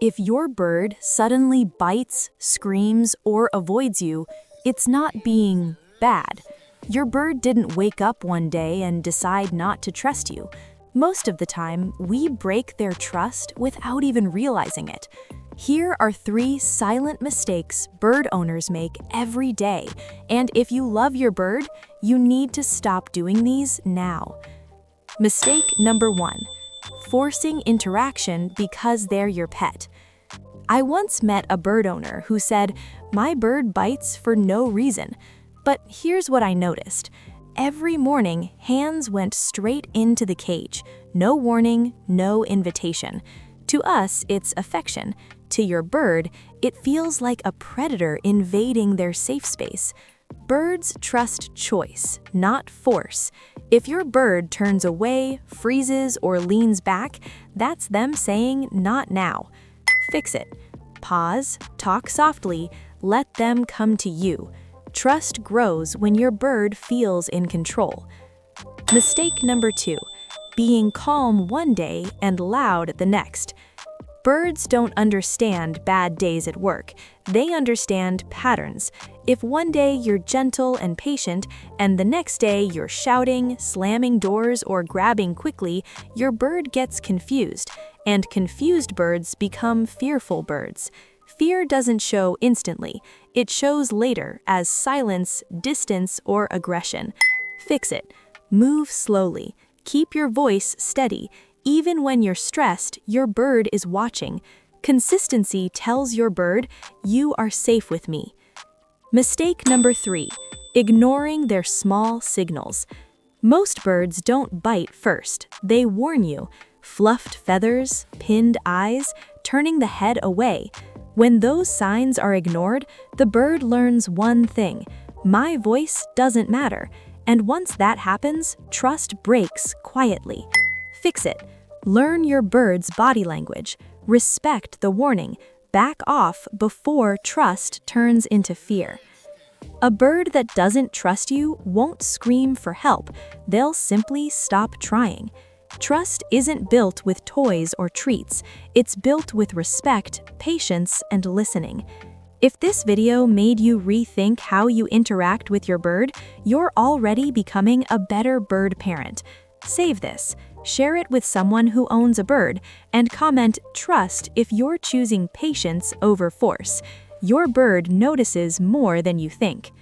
If your bird suddenly bites, screams, or avoids you, it's not being bad. Your bird didn't wake up one day and decide not to trust you. Most of the time, we break their trust without even realizing it. Here are 3 silent mistakes bird owners make every day, and if you love your bird, you need to stop doing these now. Mistake number 1. Forcing interaction because they're your pet. I once met a bird owner who said, "My bird bites for no reason." But here's what I noticed. Every morning, hands went straight into the cage. No warning, no invitation. To us, it's affection. To your bird, it feels like a predator invading their safe space. Birds trust choice, not force. If your bird turns away, freezes, or leans back, that's them saying, "Not now." Fix it. Pause, talk softly, let them come to you. Trust grows when your bird feels in control. Mistake number 2. Being calm one day and loud the next. Birds don't understand bad days at work. They understand patterns. If one day you're gentle and patient, and the next day you're shouting, slamming doors, or grabbing quickly, your bird gets confused, and confused birds become fearful birds. Fear doesn't show instantly. It shows later as silence, distance, or aggression. Fix it. Move slowly. Keep your voice steady. Even when you're stressed, your bird is watching. Consistency tells your bird, "You are safe with me." Mistake number 3. Ignoring their small signals. Most birds don't bite first. They warn you. Fluffed feathers, pinned eyes, turning the head away. When those signs are ignored, the bird learns one thing: my voice doesn't matter. And once that happens, trust breaks quietly. Fix it. Learn your bird's body language. Respect the warning. Back off before trust turns into fear. A bird that doesn't trust you won't scream for help. They'll simply stop trying. Trust isn't built with toys or treats. It's built with respect, patience, and listening. If this video made you rethink how you interact with your bird, you're already becoming a better bird parent. Save this, share it with someone who owns a bird, and comment "trust" if you're choosing patience over force. Your bird notices more than you think.